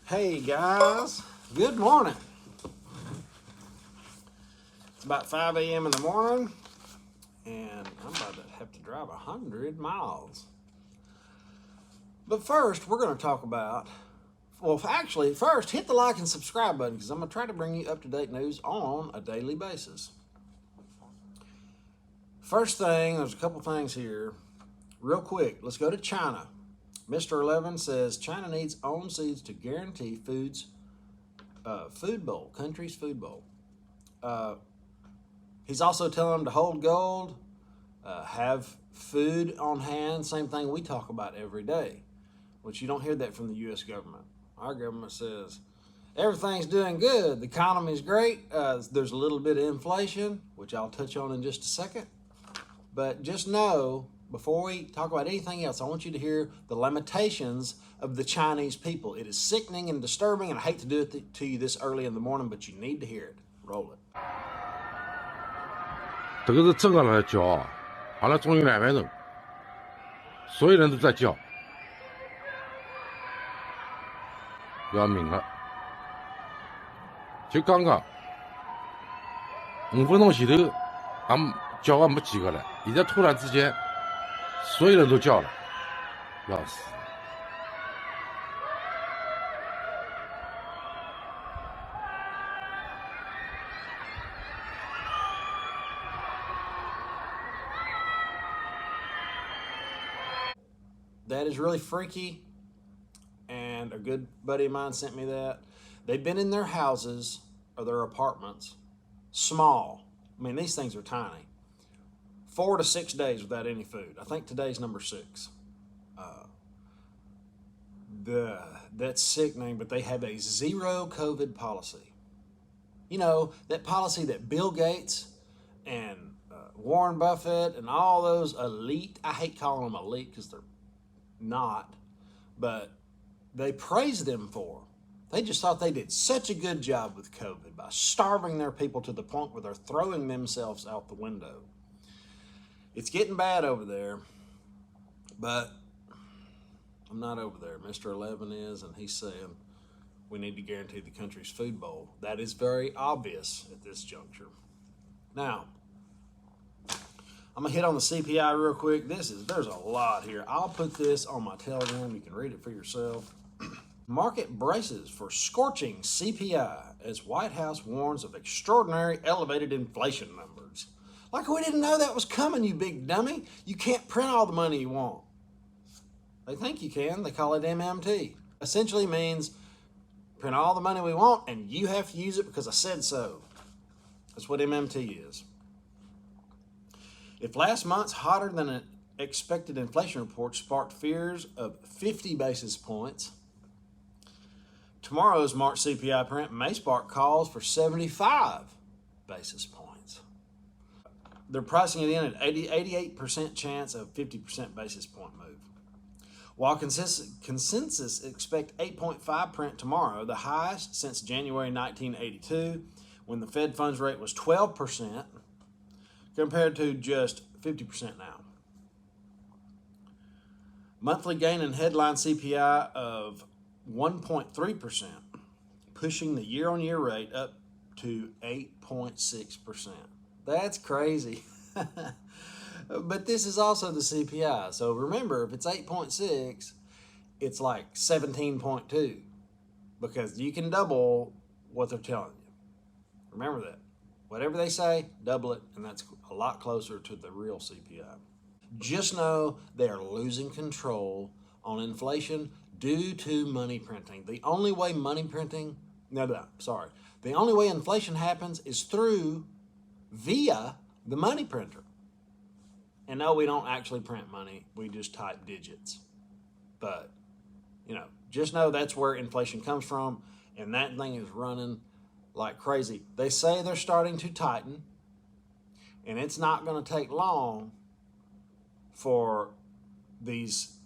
Hey guys, good morning. It's about 5 a.m. in the morning and I'm about to have to drive 100 miles. But first, we're going to talk about, first hit the like and subscribe button because I'm going to try to bring you up-to-date news on a daily basis. First thing, there's a couple things here. Real quick, let's go to China. Mr. 11 says China needs own seeds to guarantee country's food bowl. He's also telling them to hold gold, have food on hand, same thing we talk about every day, which you don't hear that from the U.S. government. Our government says everything's doing good, the economy's great, there's a little bit of inflation, which I'll touch on in just a second, but just know, before we talk about anything else, I want you to hear the limitations of the Chinese people. It is sickening and disturbing, and I hate to do it to you this early in the morning, but you need to hear it. Roll it. 这个是正常人的叫啊，完了终于200人，所有人都在叫，要命了！就刚刚5分钟前头，俺叫了没几个了，现在突然之间。 所有人都叫了，要死！ That is really freaky, and a good buddy of mine sent me that. They've been in their houses or their apartments, small. I mean, these things are tiny. 4 to 6 days without any food. I think today's number 6. That's sickening, but they have a zero COVID policy. You know, that policy that Bill Gates and Warren Buffett and all those elite, I hate calling them elite because they're not, but they praise them for. They just thought they did such a good job with COVID by starving their people to the point where they're throwing themselves out the window. It's getting bad over there, but I'm not over there. Mr. 11 is, and he's saying we need to guarantee the country's food bowl. That is very obvious at this juncture. Now, I'm gonna hit on the CPI real quick. There's a lot here. I'll put this on my Telegram. You can read it for yourself. Market braces for scorching CPI as White House warns of extraordinary elevated inflation numbers. Like we didn't know that was coming, you big dummy. You can't print all the money you want. They think you can. They call it MMT. Essentially means print all the money we want and you have to use it because I said so. That's what MMT is. If last month's hotter than expected inflation report sparked fears of 50 basis points, tomorrow's March CPI print may spark calls for 75 basis points. They're pricing it in at 88% chance of 50% basis point move. While consensus expect 8.5 print tomorrow, the highest since January 1982, when the Fed funds rate was 12%, compared to just 50% now. Monthly gain in headline CPI of 1.3%, pushing the year-on-year rate up to 8.6%. That's crazy. But this is also the CPI. So remember, if it's 8.6, it's like 17.2 because you can double what they're telling you. Remember that. Whatever they say, double it, and that's a lot closer to the real CPI. Just know they are losing control on inflation due to money printing. The only way the only way inflation happens is via the money printer. And no, we don't actually print money. We just type digits. But, just know that's where inflation comes from. And that thing is running like crazy. They say they're starting to tighten. And it's not going to take long for these,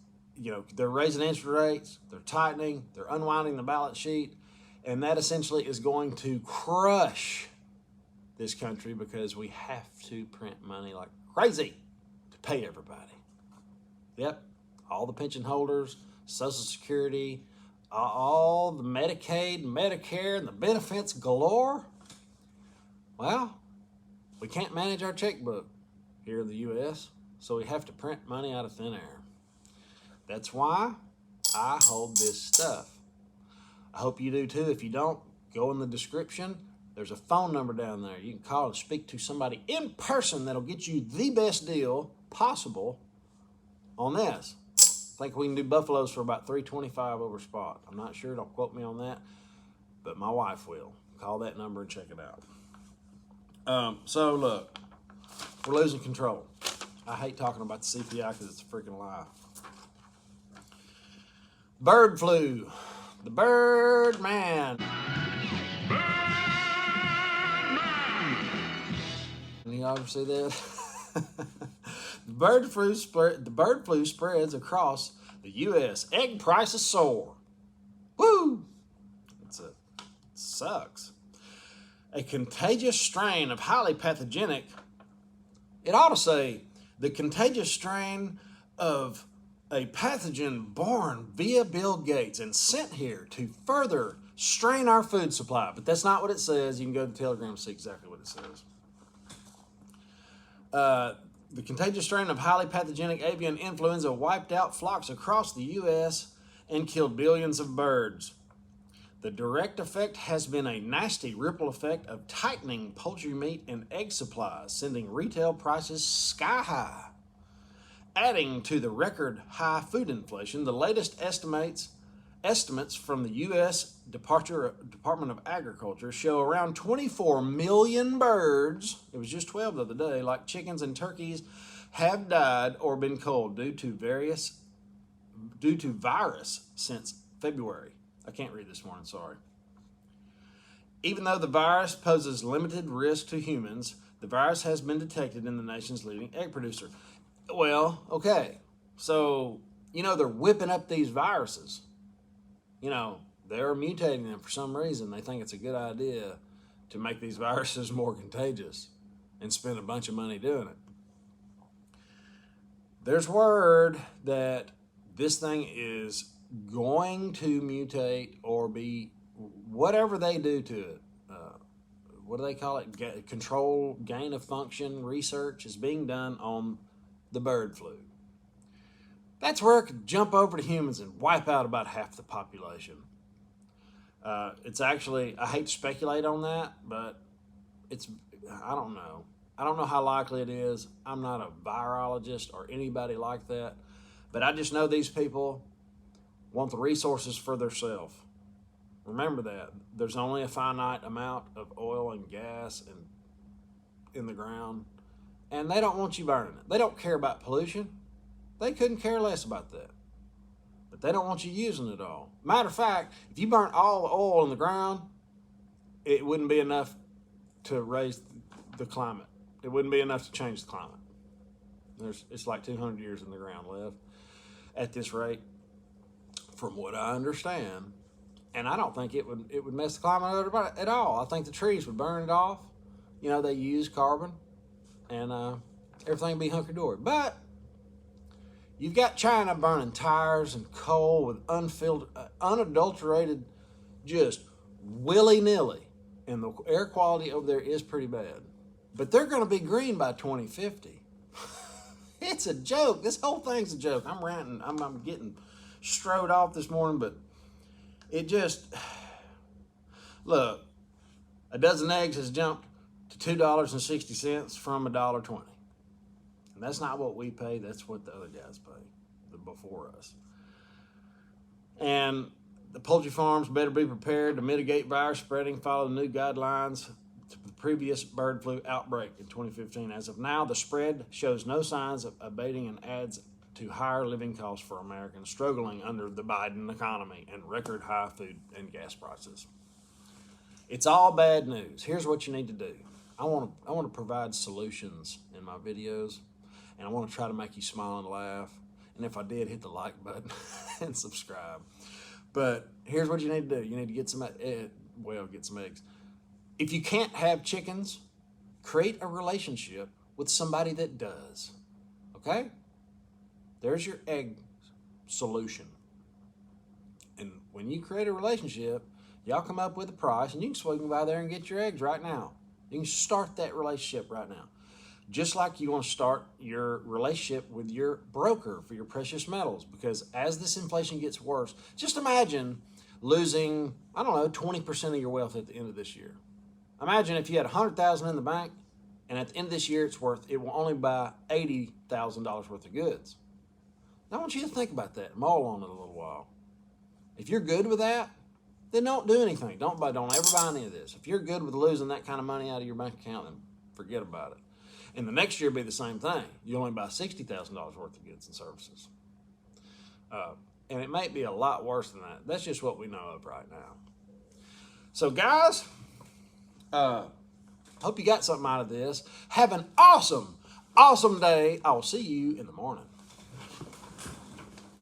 they're raising interest rates. They're tightening. They're unwinding the balance sheet. And that essentially is going to crush this country because we have to print money like crazy to pay everybody. Yep, all the pension holders, Social Security, all the Medicaid, Medicare, and the benefits galore. Well, we can't manage our checkbook here in the U.S., so we have to print money out of thin air. That's why I hold this stuff. I hope you do too. If you don't, go in the description. There's a phone number down there. You can call and speak to somebody in person that'll get you the best deal possible on this. I think we can do buffaloes for about $325 over spot. I'm not sure. Don't quote me on that. But my wife will. Call that number and check it out. So look, we're losing control. I hate talking about the CPI because it's a freaking lie. Bird flu. The bird man. You ever see that? The bird flu spreads across the U.S. Egg prices soar. Woo! It sucks. A contagious strain of highly pathogenic. It ought to say the contagious strain of a pathogen born via Bill Gates and sent here to further strain our food supply. But that's not what it says. You can go to the Telegram and see exactly what it says. The contagious strain of highly pathogenic avian influenza wiped out flocks across the U.S. and killed billions of birds. The direct effect has been a nasty ripple effect of tightening poultry meat and egg supplies, sending retail prices sky high. Adding to the record high food inflation, the latest estimates from the U.S. Department of Agriculture show around 24 million birds, it was just 12 the other day, like chickens and turkeys, have died or been culled due to virus since February. I can't read this morning, sorry. Even though the virus poses limited risk to humans, the virus has been detected in the nation's leading egg producer. Well, okay, so, they're whipping up these viruses. They're mutating them for some reason. They think it's a good idea to make these viruses more contagious and spend a bunch of money doing it. There's word that this thing is going to mutate or be whatever they do to it. What do they call it? Control, gain of function research is being done on the bird flu. That's where it could jump over to humans and wipe out about half the population. It's actually, I hate to speculate on that, but I don't know. I don't know how likely it is. I'm not a virologist or anybody like that, but I just know these people want the resources for themselves. Remember that. There's only a finite amount of oil and gas in the ground, and they don't want you burning it. They don't care about pollution. They couldn't care less about that. But they don't want you using it all. Matter of fact, if you burnt all the oil in the ground, it wouldn't be enough to raise the climate. It wouldn't be enough to change the climate. It's like 200 years in the ground left at this rate, from what I understand. And I don't think it would mess the climate at all. I think the trees would burn it off. They use carbon, and everything would be hunky-dory. But you've got China burning tires and coal with unadulterated, just willy-nilly. And the air quality over there is pretty bad. But they're going to be green by 2050. It's a joke. This whole thing's a joke. I'm ranting. I'm getting strode off this morning, but it just... Look, a dozen eggs has jumped to $2.60 from $1.20. And that's not what we pay. That's what the other guys pay before us. And the poultry farms better be prepared to mitigate virus spreading, follow the new guidelines to the previous bird flu outbreak in 2015. As of now, the spread shows no signs of abating and adds to higher living costs for Americans struggling under the Biden economy and record high food and gas prices. It's all bad news. Here's what you need to do. I want to provide solutions in my videos, and I want to try to make you smile and laugh. And if I did, hit the like button and subscribe. But here's what you need to do. You need to get some eggs. If you can't have chickens, create a relationship with somebody that does. Okay? There's your egg solution. And when you create a relationship, y'all come up with a price, and you can swing by there and get your eggs right now. You can start that relationship right now. Just like you want to start your relationship with your broker for your precious metals, because as this inflation gets worse, just imagine losing, 20% of your wealth at the end of this year. Imagine if you had $100,000 in the bank, and at the end of this year, it will only buy $80,000 worth of goods. I want you to think about that, mull on it a little while. If you're good with that, then don't do anything. Don't ever buy any of this. If you're good with losing that kind of money out of your bank account, then forget about it. And the next year will be the same thing. You only buy $60,000 worth of goods and services. And it may be a lot worse than that. That's just what we know of right now. So guys, hope you got something out of this. Have an awesome day. I will see you in the morning.